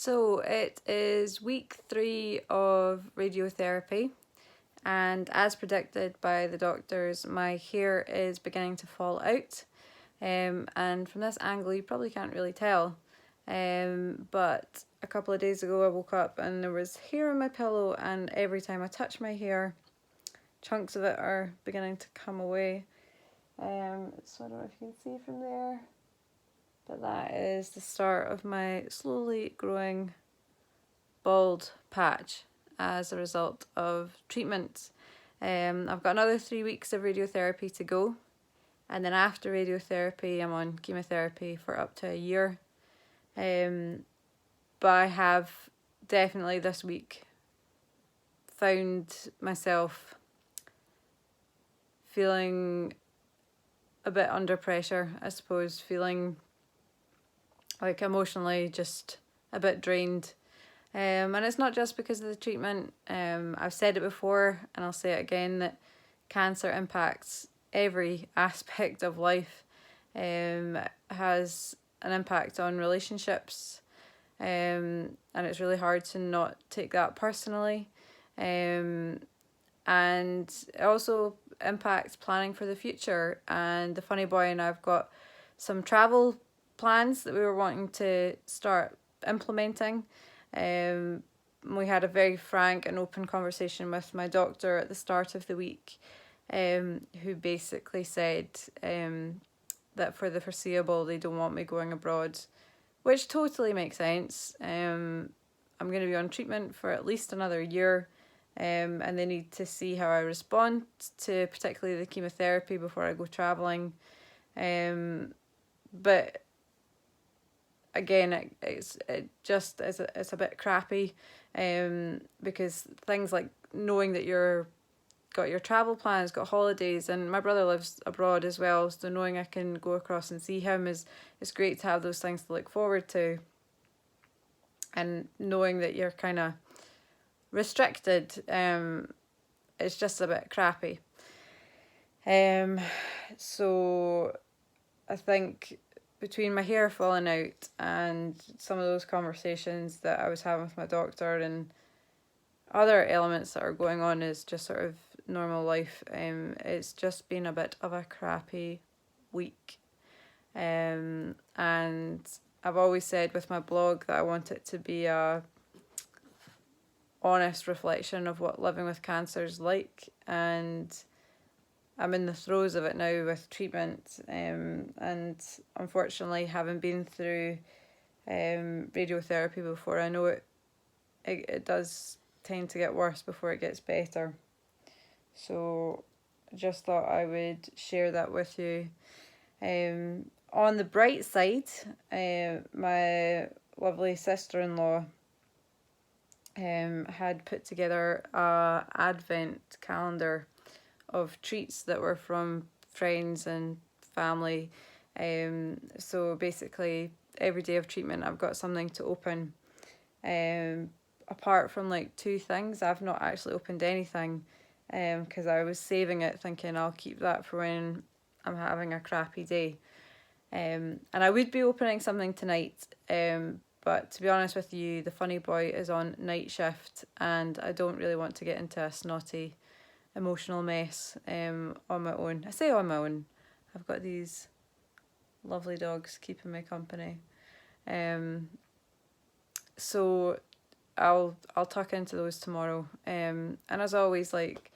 So it is week 3 of radiotherapy, and as predicted by the doctors, my hair is beginning to fall out. And from this angle, you probably can't really tell. But a couple of days ago, I woke up and there was hair on my pillow, and every time I touch my hair, chunks of it are beginning to come away. So I don't know if you can see from there, but that is the start of my slowly growing bald patch as a result of treatment. I've got another 3 weeks of radiotherapy to go, and then after radiotherapy I'm on chemotherapy for up to a year. But I have definitely this week found myself feeling a bit under pressure, I suppose, feeling like emotionally just a bit drained. And it's not just because of the treatment. I've said it before and I'll say it again, that cancer impacts every aspect of life. It has an impact on relationships, and it's really hard to not take that personally. And it also impacts planning for the future. And the funny boy and I've got some travel plans that we were wanting to start implementing. We had a very frank and open conversation with my doctor at the start of the week, who basically said that for the foreseeable they don't want me going abroad, which totally makes sense. I'm going to be on treatment for at least another year, and they need to see how I respond to particularly the chemotherapy before I go travelling. But again, it's a bit crappy, because things like knowing that you're got your travel plans, got holidays, and my brother lives abroad as well, so knowing I can go across and see him is great to have those things to look forward to, and knowing that you're kind of restricted, it's just a bit crappy. So I think between my hair falling out and some of those conversations that I was having with my doctor and other elements that are going on is just sort of normal life, it's just been a bit of a crappy week. And I've always said with my blog that I want it to be a honest reflection of what living with cancer is like, and I'm in the throes of it now with treatment, and unfortunately having been through radiotherapy before, I know it does tend to get worse before it gets better. So I just thought I would share that with you. On the bright side, my lovely sister-in-law had put together a advent calendar of treats that were from friends and family. So basically every day of treatment I've got something to open. Apart from like 2 things, I've not actually opened anything, because I was saving it thinking I'll keep that for when I'm having a crappy day. And I would be opening something tonight, but to be honest with you, the funny boy is on night shift and I don't really want to get into a snotty emotional mess on my own. I say on my own. I've got these lovely dogs keeping me company. So I'll tuck into those tomorrow. And as always, like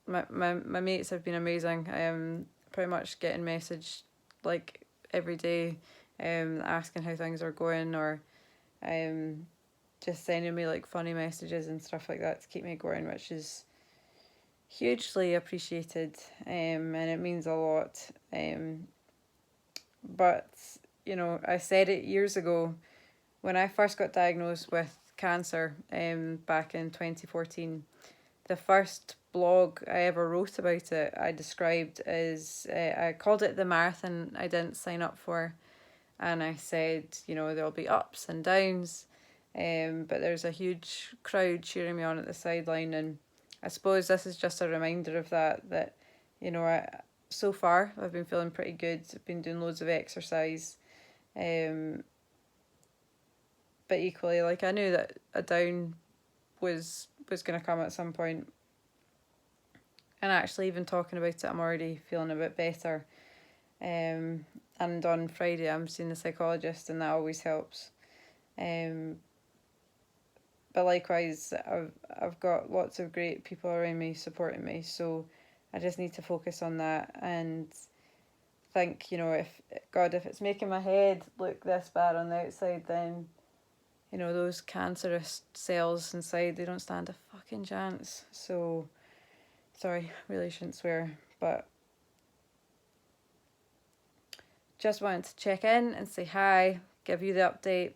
my mates have been amazing. Pretty much getting messaged like every day, asking how things are going, or just sending me like funny messages and stuff like that to keep me going, which is hugely appreciated, and it means a lot. But you know, I said it years ago when I first got diagnosed with cancer, back in 2014. The first blog I ever wrote about it, I described as I called it the marathon I didn't sign up for, and I said, you know, there'll be ups and downs, but there's a huge crowd cheering me on at the sideline, and I suppose this is just a reminder of that, you know, so far I've been feeling pretty good. I've been doing loads of exercise, but equally, like, I knew that a down was going to come at some point. And actually, even talking about it, I'm already feeling a bit better. And on Friday, I'm seeing the psychologist, and that always helps. But likewise, I've got lots of great people around me supporting me, so I just need to focus on that and think, if it's making my head look this bad on the outside, then, those cancerous cells inside, they don't stand a fucking chance. So, sorry, really shouldn't swear, but just wanted to check in and say hi, give you the update.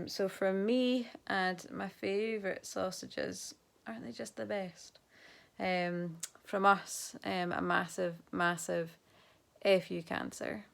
So from me and my favourite sausages, aren't they just the best? From us, a massive, massive FUCANCER.